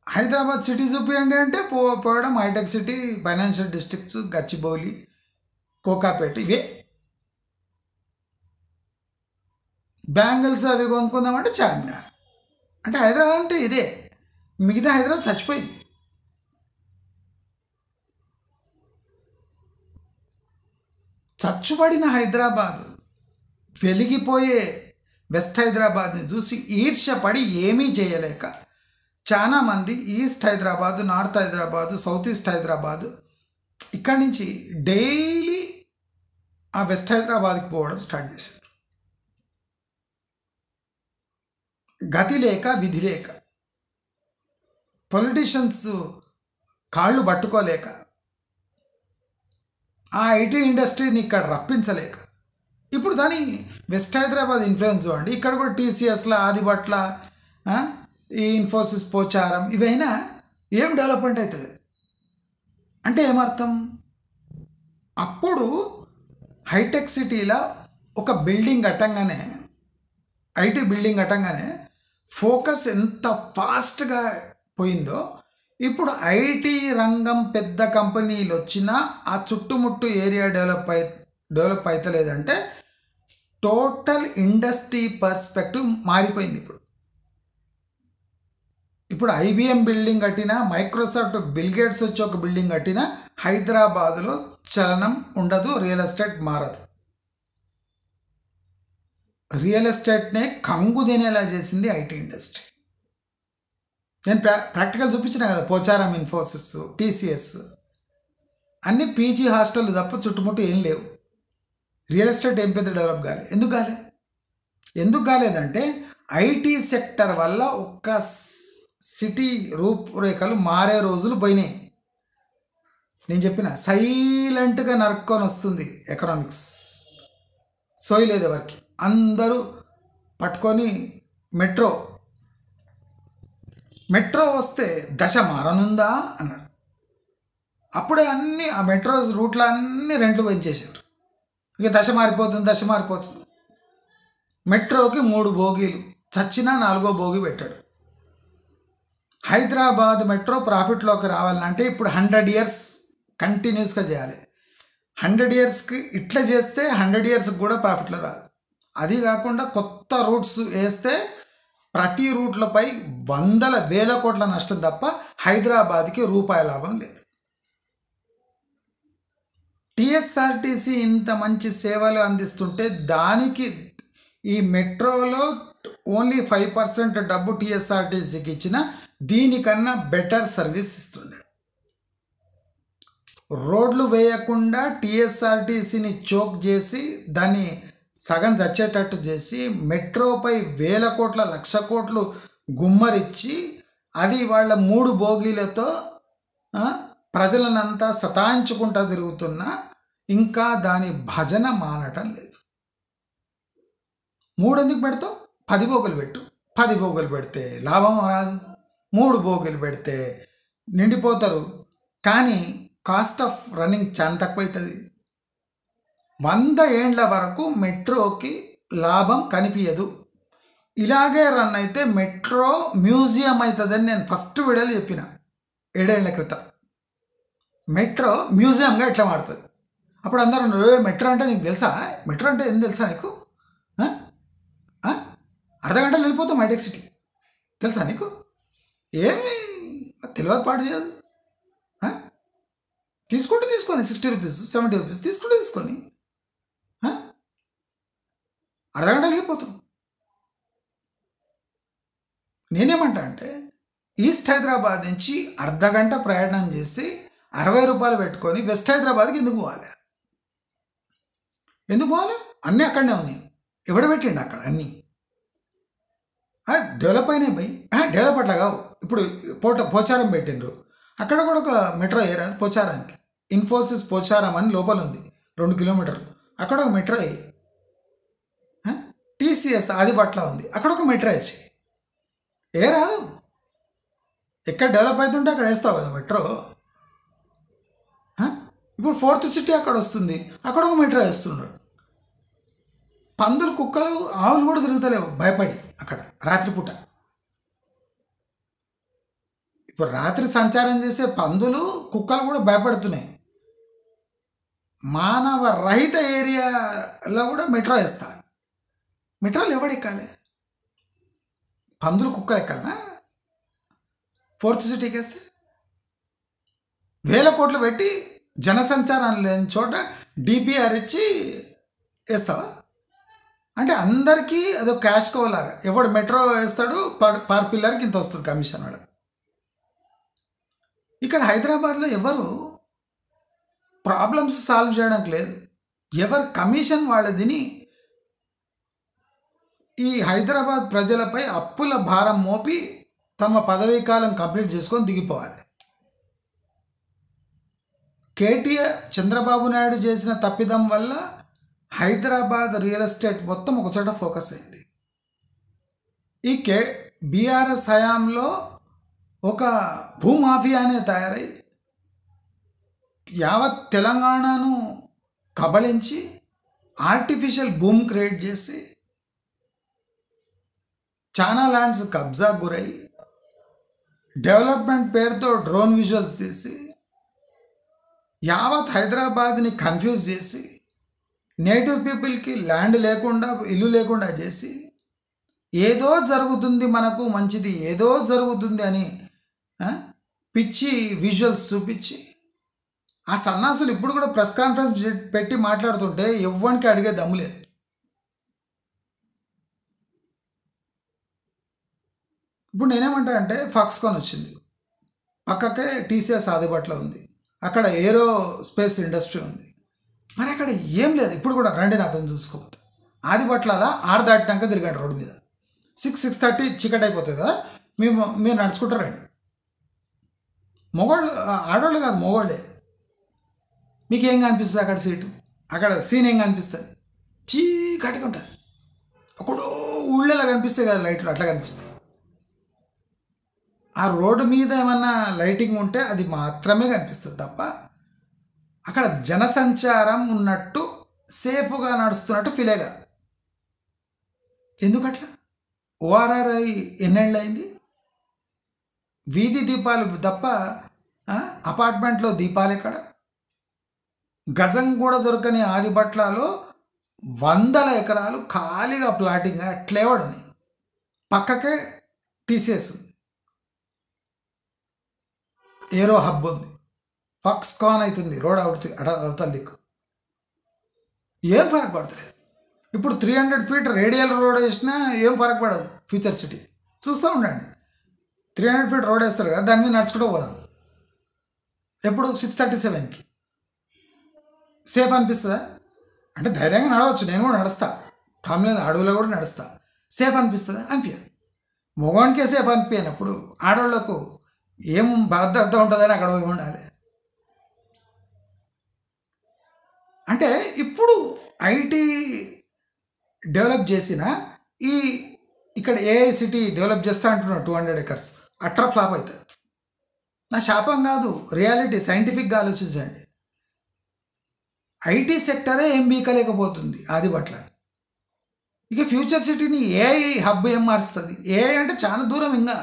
హైదరాబాద్ సిటీ చూపించండి అంటే పోవడం హైటెక్ సిటీ, ఫైనాన్షియల్ డిస్ట్రిక్ట్స్, గచ్చిబౌలి, కోకాపేట, ఇవే. బ్యాంగిల్స్ అవి కొనుక్కుందామంటే చార్మినార్. అంటే హైదరాబాద్ అంటే ఇదే. మిగతా హైదరాబాద్ చచ్చిపోయింది. చచ్చుబడిన హైదరాబాద్, వెలిగిపోయే వెస్ట్ హైదరాబాద్ని చూసి ఈర్ష్యపడి ఏమీ చేయలేక చాలామంది east Hyderabad, north Hyderabad, south east Hyderabad ఇక్కడి నుంచి డైలీ ఆ వెస్ట్ హైదరాబాద్కి పోవడం స్టార్ట్ చేశారు. గతి లేక విధి లేక, పొలిటీషియన్స్ కాళ్ళు పట్టుకోలేక, ఆ ఐటీ ఇండస్ట్రీని ఇక్కడ రప్పించలేక, ఇప్పుడు దాని వెస్ట్ హైదరాబాద్ ఇన్ఫ్లుయెన్స్ చూడండి. ఇక్కడ కూడా టీసీఎస్ల, ఆదిబట్ల, ఈ ఇన్ఫోసిస్, పోచారం ఇవైనా ఏం డెవలప్మెంట్ అవుతుంది అంటే ఏమర్థం? అప్పుడు హైటెక్ సిటీలో ఒక బిల్డింగ్ కట్టంగానే, ఐటీ బిల్డింగ్ కట్టంగానే ఫోకస్ ఎంత ఫాస్ట్గా పోయిందో, ఇప్పుడు ఐటీ రంగం పెద్ద కంపెనీలు వచ్చినా ఆ చుట్టుముట్టు ఏరియా డెవలప్ అవుతలేదంటే టోటల్ ఇండస్ట్రీ పర్స్పెక్టివ్ మారిపోయింది. ఇప్పుడు ఐబిఎం బిల్డింగ్ కట్టినా, మైక్రోసాఫ్ట్, బిల్గేట్స్ వచ్చి ఒక బిల్డింగ్ కట్టినా హైదరాబాదులో చలనం ఉండదు, రియల్ ఎస్టేట్ మారదు. రియల్ ఎస్టేట్నే కంగు తినేలా చేసింది ఐటీ ఇండస్ట్రీ. నేను ప్రాక్టికల్ చూపించిన కదా, పోచారం, ఇన్ఫోసిస్, టీసీఎస్ అన్నీ పీజీ హాస్టల్ తప్ప చుట్టుముట్టు ఏం లేవు. రియల్ ఎస్టేట్ ఏం పెద్ద డెవలప్ కాలేదు. ఎందుకు కాలేదంటే ఐటీ సెక్టర్ వల్ల ఒక్క సిటీ రూపురేఖలు మారే రోజులు పోయినాయి. నేను చెప్పిన సైలెంట్గా నరుక్కొని వస్తుంది ఎకనామిక్స్. సోయలేదు ఎవరికి. అందరూ పట్టుకొని మెట్రో వస్తే దశ మారనుందా అన్నారు. అప్పుడే అన్నీ ఆ మెట్రో రూట్లో అన్నీ రెంట్లు పెంచేశారు. ఇక దశ మారిపోతుంది. మెట్రోకి 3 బోగీలు, చచ్చినా 4వ బోగి పెట్టాడు. హైదరాబాద్ మెట్రో ప్రాఫిట్లోకి రావాలంటే ఇప్పుడు 100 years కంటిన్యూస్గా చేయాలి. 100 ఇయర్స్కి ఇట్లా చేస్తే 100 ఇయర్స్కి కూడా ప్రాఫిట్లో రాదు. అది కాకుండా కొత్త రూట్స్ వేస్తే ప్రతి రూట్లపై వందల వేల కోట్ల నష్టం తప్ప హైదరాబాద్కి రూపాయి లాభం లేదు. టీఎస్ఆర్టీసీ ఇంత మంచి సేవలు అందిస్తుంటే దానికి ఈ మెట్రోలో ఓన్లీ 5% డబ్బు టీఎస్ఆర్టీసీకి ఇచ్చిన దీనికన్నా బెటర్ సర్వీస్ ఇస్తుండే. రోడ్లు వేయకుండా టీఎస్ఆర్టీసీని చోక్ చేసి దాన్ని సగం చచ్చేటట్టు చేసి మెట్రోపై వేల కోట్ల లక్ష కోట్లు గుమ్మరిచ్చి అది వాళ్ళ 3 బోగీలతో ప్రజలనంతా సతాయించుకుంటా తిరుగుతున్నా ఇంకా దాని భజన మానటం లేదు. 3 ఎందుకు పెడతావు? 10 బోగులు పెట్టు. 10 బోగులు పెడితే లాభం రాదు. 3 బోగులు పెడితే నిండిపోతారు. కానీ కాస్ట్ ఆఫ్ రన్నింగ్ చాలా తక్కువ అవుతుంది. 100 ఏండ్ల వరకు మెట్రోకి లాభం కనిపించదు. ఇలాగే రన్ అయితే మెట్రో మ్యూజియం అవుతుందని నేను ఫస్ట్ వీడియోలో చెప్పిన 7 ఏళ్ల క్రితం. మెట్రో మ్యూజియంగా ఎట్లా మారుతుంది? అప్పుడు అందరూ మెట్రో అంటే నీకు తెలుసా? మెట్రో అంటే ఏం తెలుసా నీకు? అర్ధగంటలో వెళ్ళిపోతాం హైటెక్ సిటీ, తెలుసా నీకు? ఏమి తెలియదు, పాటు చేయదు. తీసుకొని 60 రూపీస్ 70 రూపీస్ తీసుకొని అర్ధగంటలు వెళ్ళిపోతాం. నేనేమంటా అంటే ఈస్ట్ హైదరాబాద్ నుంచి అర్ధగంట ప్రయాణం చేసి 60 రూపాయలు పెట్టుకొని వెస్ట్ హైదరాబాద్కి ఎందుకు పోవాలి? అన్నీ అక్కడనే ఉన్నాయి. ఎవడు పెట్టిండు అక్కడ? అన్నీ డెవలప్ అయినాయి పోయి. డెవలప్ అట్లా కావు. ఇప్పుడు పోచారం పెట్టిండ్రు, అక్కడ కూడా ఒక మెట్రో ఏరాదు పోచారానికి. ఇన్ఫోసిస్ పోచారం అని లోపల ఉంది, 2 కిలోమీటర్లు. అక్కడ ఒక మెట్రో అయ్యి. టీసీఎస్ ఆదిపట్ల ఉంది, అక్కడ ఒక మెట్రో వేసి. ఏ రాదు. ఎక్కడ డెవలప్ అవుతుంటే అక్కడ వేస్తావు కదా మెట్రో. ఇప్పుడు 4th సిటీ అక్కడ వస్తుంది, అక్కడ ఒక మెట్రో వేస్తున్నారు. పందులు, కుక్కలు, ఆవులు కూడా తిరుగుతలేవు భయపడి అక్కడ రాత్రిపూట. ఇప్పుడు రాత్రి సంచారం చేసే పందులు, కుక్కలు కూడా భయపడుతున్నాయి. మానవ రహిత ఏరియాలో కూడా మెట్రో వేస్తా. మెట్రోలు ఎవడు ఎక్కాలి? పందులు, కుక్కలు ఎక్కాలనా? 4th సిటీకి వేస్తే వేల కోట్లు పెట్టి జనసంచారం లేని చోట డిపిఆర్ ఇచ్చి వేస్తావా? అంటే అందరికీ అదో క్యాష్ కోలాగా ఎవడు మెట్రో వేస్తాడు, పర్ పిల్లర్కి ఇంత వస్తుంది కమిషన్ వాళ్ళకి. ఇక్కడ హైదరాబాద్లో ఎవరు ప్రాబ్లమ్స్ సాల్వ్ చేయడానికి లేదు. ఎవరు కమిషన్ వాళ్ళదిని ఈ హైదరాబాద్ ప్రజలపై అప్పుల భారం మోపి తమ పదవీ కాలం కంప్లీట్ చేసుకొని దిగిపోవాలి. కేటీఆర్, చంద్రబాబు నాయుడు చేసిన తప్పిదం వల్ల హైదరాబాద్ రియల్ ఎస్టేట్ మొత్తం ఒకచోట ఫోకస్ అయింది. ఈ బీఆర్ఎస్ హయాంలో ఒక భూమాఫియానే తయారై యావత్ తెలంగాణను కబళించి ఆర్టిఫిషియల్ భూమి క్రియేట్ చేసి చాలా ల్యాండ్స్ కబ్జా గురై డెవలప్మెంట్ పేరుతో డ్రోన్ విజువల్స్ తీసి యావత్ హైదరాబాద్ని కన్ఫ్యూజ్ చేసి నేటివ్ పీపుల్కి ల్యాండ్ లేకుండా, ఇల్లు లేకుండా చేసి ఏదో జరుగుతుంది మనకు మంచిది, ఏదో జరుగుతుంది అని పిచ్చి విజువల్స్ చూపించి ఆ సన్నాసులు ఇప్పుడు కూడా ప్రెస్ కాన్ఫరెన్స్ పెట్టి మాట్లాడుతుంటే ఎవ్వరికి అడిగే దమ్ము లేదు. ఇప్పుడు నేనేమంటా అంటే ఫాక్స్కాన్ వచ్చింది, పక్కకే టీసీఎస్ ఆదిపట్ల ఉంది, అక్కడ ఏరో స్పేస్ ఇండస్ట్రీ ఉంది. మరి అక్కడ ఏం లేదు. ఇప్పుడు కూడా రండి నాతో చూసుకోవద్దు. ఆదిపట్ల ఆరు దాటినాక తిరిగాడు రోడ్డు మీద. 6:30 చీకటి అయిపోతుంది కదా, మీరు నడుచుకుంటారండి. మొగోళ్ళు, ఆడవాళ్ళు కాదు మొగోళ్ళే. మీకు ఏం కనిపిస్తుంది అక్కడ? సీటు అక్కడ సీన్ ఏం కనిపిస్తుంది? చీకటిగా ఉంటుంది. అక్కడో ఊళ్ళలో కనిపిస్తాయి కదా లైట్లు, అట్లా కనిపిస్తాయి. ఆ రోడ్డు మీద ఏమన్నా లైటింగ్ ఉంటే అది మాత్రమే కనిపిస్తుంది తప్ప అక్కడ జనసంచారం ఉన్నట్టు, సేఫ్గా నడుస్తున్నట్టు ఫీల్ అయ్యా. ఎందుకట్లా? ఓఆర్ఆర్ ఎన్నేళ్ళు అయింది? వీధి దీపాలు తప్ప అపార్ట్మెంట్లో దీపాలు ఎక్కడ? గజం కూడా దొరకని ఆదిబట్లాలో 100 ఎకరాలు ఖాళీగా ప్లాటింగ్ అట్లేవడని పక్కకే టీసీఎస్ ఏరో హబ్ ఉంది, ఫాక్స్కాన్ అవుతుంది రోడ్ అవతల దిక్కు. ఏం ఫరక్ పడతలేదు. ఇప్పుడు 300 feet రేడియల్ రోడ్ వేసినా ఏం ఫరక్ పడదు. ఫ్యూచర్ సిటీ చూస్తూ ఉండండి. 300 feet రోడ్ వేస్తారు కదా, దాని మీద నడుచుకుంటూ పోదాం. ఎప్పుడు 6:37కి సేఫ్ అనిపిస్తుందా? అంటే ధైర్యంగా నడవచ్చు, నేను కూడా నడుస్తా, ప్రాబ్లం లేదు, అడవులో కూడా నడుస్తా. సేఫ్ అనిపిస్తుందా? అనిపించదు. మగవానికే సేఫ్ అనిపించినప్పుడు ఆడవాళ్ళకు ఏం భద్రత ఉంటుందని అక్కడ పోయి ఉండాలి. అంటే ఇప్పుడు ఐటీ డెవలప్ చేసిన ఇక్కడ ఏఐ సిటీ డెవలప్ చేస్తా అంటున్నాడు 200 acres, అట్రా ఫ్లాప్ అవుతుంది. నా శాపం కాదు, రియాలిటీ. సైంటిఫిక్గా ఆలోచించండి. ఐటీ సెక్టరే ఏం బీకలేకపోతుంది ఆదిబట్ల. ఇక ఫ్యూచర్ సిటీని ఏఐ హబ్ ఏం మారుస్తుంది? ఏఐ అంటే చాలా దూరం, ఇంకా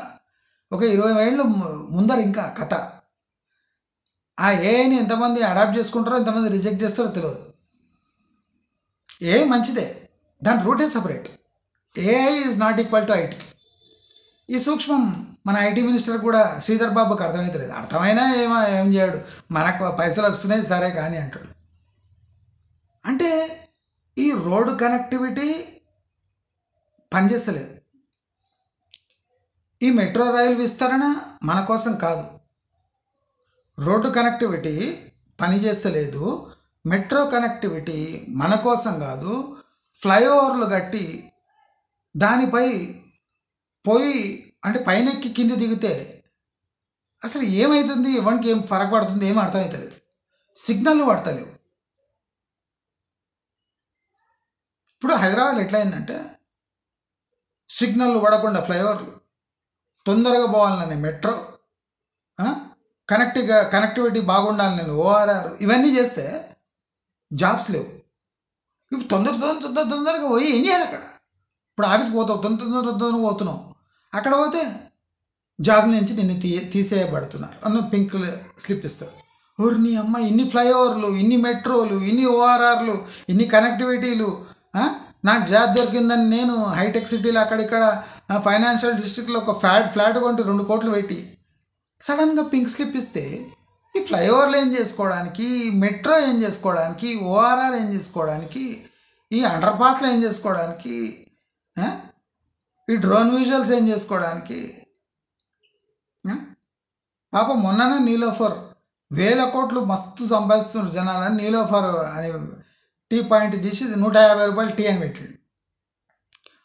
ఒక 20 ఏళ్ళు ముందర ఇంకా కథ. ఆ ఏఐని ఎంతమంది అడాప్ట్ చేసుకుంటారో ఎంతమంది రిజెక్ట్ చేస్తారో తెలియదు. ఏఐ మంచిదే, దాని రూటే separate. AI is not equal to IT. ఈ సూక్ష్మం మన ఐటీ మినిస్టర్ కూడా శ్రీధర్ బాబుకి అర్థమవుతలేదు. అర్థమైనా ఏం చేయడు, మనకు పైసలు వస్తున్నాయి సరే కానీ అంటాడు. అంటే ఈ రోడ్డు కనెక్టివిటీ పనిచేస్తలేదు. ఈ మెట్రో రైలు విస్తరణ మన కోసం కాదు. రోడ్డు కనెక్టివిటీ పనిచేస్తలేదు. మెట్రో కనెక్టివిటీ మన కోసం కాదు. ఫ్లైఓవర్లు కట్టి దానిపై పోయి అంటే పైనెక్కి కింది దిగితే అసలు ఏమవుతుంది, ఎవరికి ఏం ఫరక్ పడుతుంది, ఏం అర్థమవుతలేదు. సిగ్నల్ పడతలేవు. ఇప్పుడు హైదరాబాద్ ఎట్లయిందంటే సిగ్నల్ పడకుండా ఫ్లైఓవర్లు, తొందరగా పోవాలని మెట్రో, కనెక్టివిటీ బాగుండాలని ఓఆర్ఆర్, ఇవన్నీ చేస్తే జాబ్స్ లేవు. ఇప్పుడు తొందరగా పోయి ఏం చేయాలి అక్కడ? ఇప్పుడు ఆఫీస్కి పోతావు, తొందరగా పోతున్నావు, అక్కడ పోతే జాబ్ నుంచి నిన్ను తీసేయబడుతున్నారు అన్న పింక్ స్లిప్ ఇస్తారు. ఓరు నీ అమ్మ, ఇన్ని ఫ్లైఓవర్లు, ఇన్ని మెట్రోలు, ఇన్ని ఓఆర్ఆర్లు, ఇన్ని కనెక్టివిటీలు, నాకు జాబ్ దొరికిందని నేను హైటెక్ సిటీలో అక్కడిక్కడ ఫైనాన్షియల్ డిస్ట్రిక్ట్లో ఒక ఫ్లాట్ కొంటే 2 కోట్లు పెట్టి సడన్గా పింక్ స్లిప్ ఇస్తే ఈ ఫ్లైఓవర్లు ఏం చేసుకోవడానికి, మెట్రో ఏం చేసుకోవడానికి, ఓఆర్ఆర్ ఏం చేసుకోవడానికి, ఈ అండర్ పాస్లు ఏం చేసుకోవడానికి, ఈ డ్రోన్ విజువల్స్ ఏం చేసుకోవడానికి? పాప మొన్ననే నీలోఫర్ 1000 కోట్లు మస్తు సంపాదిస్తున్నారు జనాలని నీలోఫర్ అని టీ పాయింట్ తీసి 150 రూపాయలు టీ అని పెట్టాడు.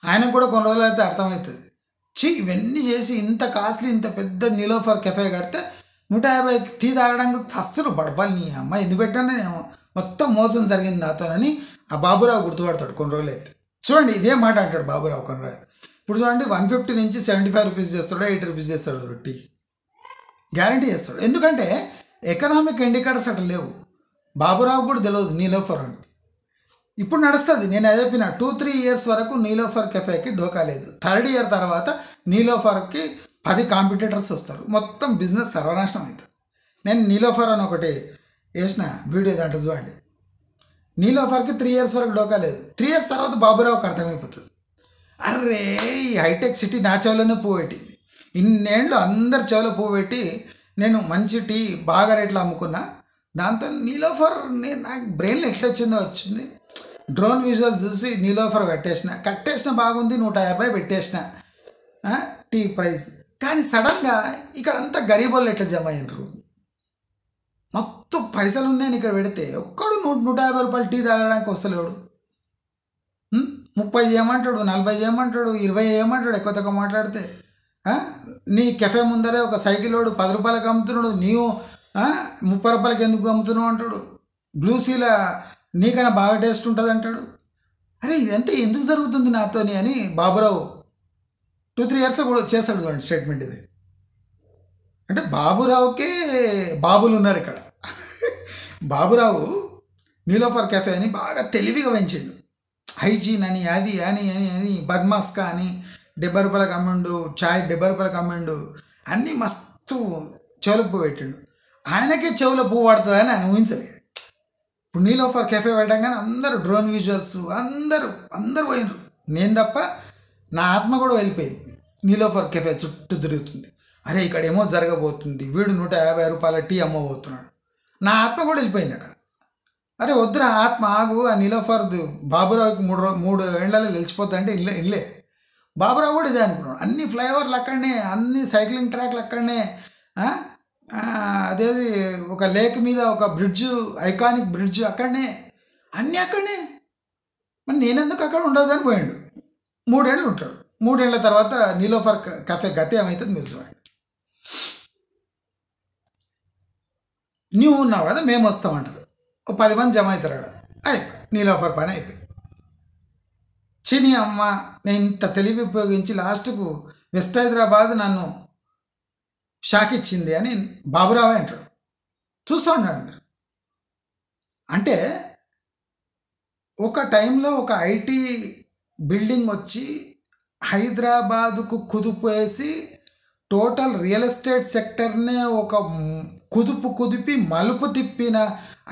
ఆయనకు కూడా కొన్ని రోజులు అయితే అర్థమవుతుంది. ఇవన్నీ చేసి ఇంత కాస్ట్లీ ఇంత పెద్ద నీలోఫర్ కెఫే కడితే 150 టీ తాగడానికి సస్తులు పడపాలి. నీ అమ్మ ఎందుకు పెట్టాను నేను, మొత్తం మోసం జరిగింది నాతోనని ఆ బాబురావు గుర్తుపడతాడు కొన్ని రోజులు అయితే. చూడండి ఇదే మాట అంటాడు బాబురావు కొన్ని రోజులు. ఇప్పుడు చూడండి 150 నుంచి 75 రూపీస్ చేస్తాడో 80 రూపీస్ చేస్తాడు టీ, గ్యారంటీ చేస్తాడు. ఎందుకంటే ఎకనామిక్ ఇండికేటర్స్ అట్లా లేవు. బాబురావు కూడా తెలియదు నీలోఫర్ అని. ఇప్పుడు నడుస్తుంది. నేను అదే చెప్పిన 2-3 years వరకు నీలోఫర్ కెఫేకి డోకా లేదు. 3rd year తర్వాత నీలోఫర్కి 10 కాంపిటేటర్స్ వస్తారు, మొత్తం బిజినెస్ సర్వనాశనం అవుతుంది. నేను నీలోఫర్ అని ఒకటి వేసిన వీడియో, దాంట్లో చూడండి. నీలోఫర్కి 3 years వరకు డోకా లేదు. 3 years తర్వాత బాబురావుకి అర్థమైపోతుంది, అర్రే ఈ హైటెక్ సిటీ నా చెవులోనే పువ్వు పెట్టింది. ఇన్నేళ్ళు అందరి చెవులో పువ్వు పెట్టి నేను మంచి టీ బాగా రేట్లు అమ్ముకున్నా. దాంతో నీలోఫర్ నాకు బ్రెయిన్లో ఎట్లా వచ్చింది. డ్రోన్ విజువల్ చూసి నీలోఫర్ కట్టేసిన బాగుంది, 150 పెట్టేసిన టీ ప్రైస్. కానీ సడన్గా ఇక్కడంతా గరీబోళ్ళు ఎట్లా జమ అయినరు, మస్తు పైసలు ఉన్నాయని ఇక్కడ పెడితే ఒక్కడు 150 రూపాయలు టీ తాగడానికి వస్తలేడు. 30 చేయమంటాడు, 40 చేయమంటాడు, 20 చేయమంటాడు. ఎక్కువ తక్కువ మాట్లాడితే నీ కెఫే ముందరే ఒక సైకిలోడు 10 రూపాయలకు అమ్ముతున్నాడు, నీవు 30 రూపాయలకి ఎందుకు అమ్ముతున్నావు అంటాడు. బ్లూసీల నీకైనా బాగా టేస్ట్ ఉంటుంది అంటాడు. అరే ఇదంతా ఎందుకు జరుగుతుంది నాతోని అని బాబురావు 2-3 years కూడా చేస్తాడు. చూడండి స్టేట్మెంట్ ఇది. అంటే బాబురావుకే బాబులు ఉన్నారు ఇక్కడ. బాబురావు నీలోఫర్ కెఫే అని బాగా తెలివిగా పెంచిండు. హైజీన్ అని అది అని అని అని బద్మాస్కా అని 70 రూపాయలకు అమ్మిండు, చాయ్ 70 రూపాయలకు అమ్మిండు, అన్నీ మస్తు చెవుల పువ్వు పెట్టిండు. ఆయనకే చెవుల పువ్వు పడుతుందని ఆయన ఊహించలేదు. ఇప్పుడు నీలోఫర్ కెఫే పెట్టంగానే అందరూ డ్రోన్ విజువల్స్ అందరూ పోయినారు. నేను తప్ప నా ఆత్మ కూడా వెళ్ళిపోయింది. నీలోఫర్ కెఫే చుట్టూ తిరుగుతుంది. అరే ఇక్కడ ఏమో జరగబోతుంది, వీడు 150 రూపాయల టీ అమ్మబోతున్నాడు. నా ఆత్మ కూడా వెళ్ళిపోయింది అక్కడ. అరే వద్దురా ఆత్మ ఆగు, ఆ నీలోఫర్ బాబురావుకి 3 ఏళ్లలో తెలిసిపోతా అంటే ఇల్లే. బాబురావు కూడా ఇదే అనుకున్నాడు. అన్ని ఫ్లైఓవర్లు అక్కడనే, అన్ని సైక్లింగ్ ట్రాక్లు అక్కడనే, అదేది ఒక లేక్ మీద ఒక బ్రిడ్జ్, ఐకానిక్ బ్రిడ్జ్ అక్కడనే, అన్నీ అక్కడనే. మరి నేనెందుకు అక్కడ ఉండదని పోయాడు. 3 ఏళ్ళు ఉంటాడు. 3 ఏళ్ల తర్వాత నీలోఫర్ కెఫే గతి ఏమవుతుంది మీరు చూడండి. నువ్వు ఉన్నావు కదా, మేము వస్తామంటారు. 10 మంది జమ అవుతారు ఆడ. అయిపోయి నీలోఫర్ పని అయిపోయింది. చిని అమ్మ నేను ఇంత తెలివి ఉపయోగించి లాస్ట్కు వెస్ట్ హైదరాబాద్ నన్ను షాక్ ఇచ్చింది అని బాబురావు అంటాడు. చూస్తూ ఉన్నాడు మీరు. అంటే ఒక టైంలో ఒక ఐటీ బిల్డింగ్ వచ్చి హైదరాబాదుకు కుదుపు వేసి టోటల్ రియల్ ఎస్టేట్ సెక్టర్నే ఒక కుదిపి మలుపు తిప్పిన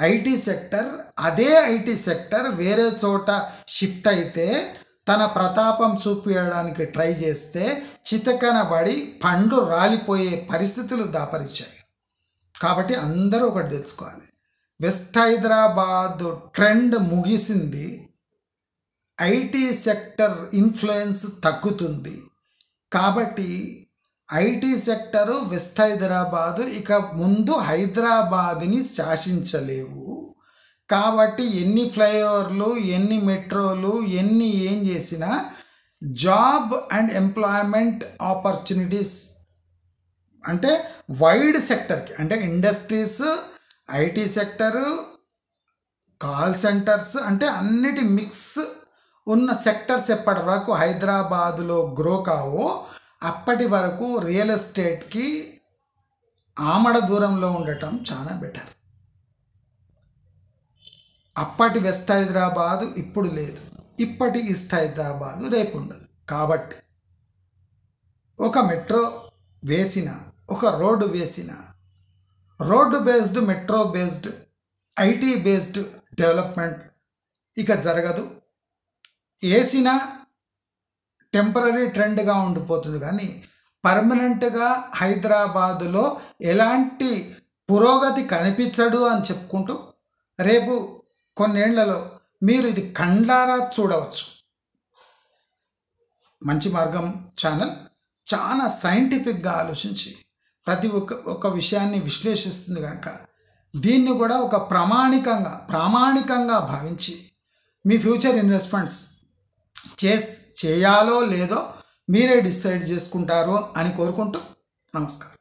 ఐటీ సెక్టర్, అదే ఐటీ సెక్టర్ వేరే చోట షిఫ్ట్ అయితే తన ప్రతాపం చూపించడానికి ట్రై చేస్తే చితకనబడి పండ్లు రాలిపోయే పరిస్థితులు దాపరిచాయి. కాబట్టి అందరూ ఒకటి తెలుసుకోవాలి, వెస్ట్ హైదరాబాద్ ట్రెండ్ ముగిసింది. ఐటీ సెక్టర్ ఇన్ఫ్లుయెన్స్ తగ్గుతుంది. కాబట్టి ఐటీ సెక్టరు వెస్ట్ హైదరాబాదు ఇక ముందు హైదరాబాద్ని శాసించలేవు. కాబట్టి ఎన్ని ఫ్లైఓవర్లు, ఎన్ని మెట్రోలు, ఏం చేసినా జాబ్ అండ్ ఎంప్లాయ్మెంట్ ఆపర్చునిటీస్ అంటే వైడ్ సెక్టర్కి, అంటే industries, IT sector, call centres, అంటే అన్నిటి మిక్స్ ఉన్న సెక్టర్స్ ఎప్పటి వరకు హైదరాబాదులో గ్రో కావో అప్పటి వరకు రియల్ ఎస్టేట్కి ఆమడ దూరంలో ఉండటం చాలా బెటర్. అప్పటి వెస్ట్ హైదరాబాదు ఇప్పుడు లేదు, ఇప్పటి ఈస్ట్ హైదరాబాదు రేపు ఉండదు. కాబట్టి ఒక మెట్రో వేసిన, ఒక రోడ్డు వేసిన, road based, metro based, IT based development ఇక జరగదు. వేసిన టెంపరీ ట్రెండ్గా ఉండిపోతుంది, కానీ పర్మనెంట్గా హైదరాబాదులో ఎలాంటి పురోగతి కనిపించడు అని చెప్పుకుంటూ రేపు కొన్నేళ్లలో మీరు ఇది కండ్లారా చూడవచ్చు. మంచి మార్గం ఛానల్ చాలా సైంటిఫిక్గా ఆలోచించి ప్రతి ఒక్క విషయాన్ని విశ్లేషిస్తుంది కనుక దీన్ని కూడా ఒక ప్రామాణికంగా భావించి మీ ఫ్యూచర్ ఇన్వెస్ట్మెంట్స్ చేయాలో లేదో మీరే డిసైడ్ చేసుకుంటారు అని కోరుకుంటూ నమస్కారం.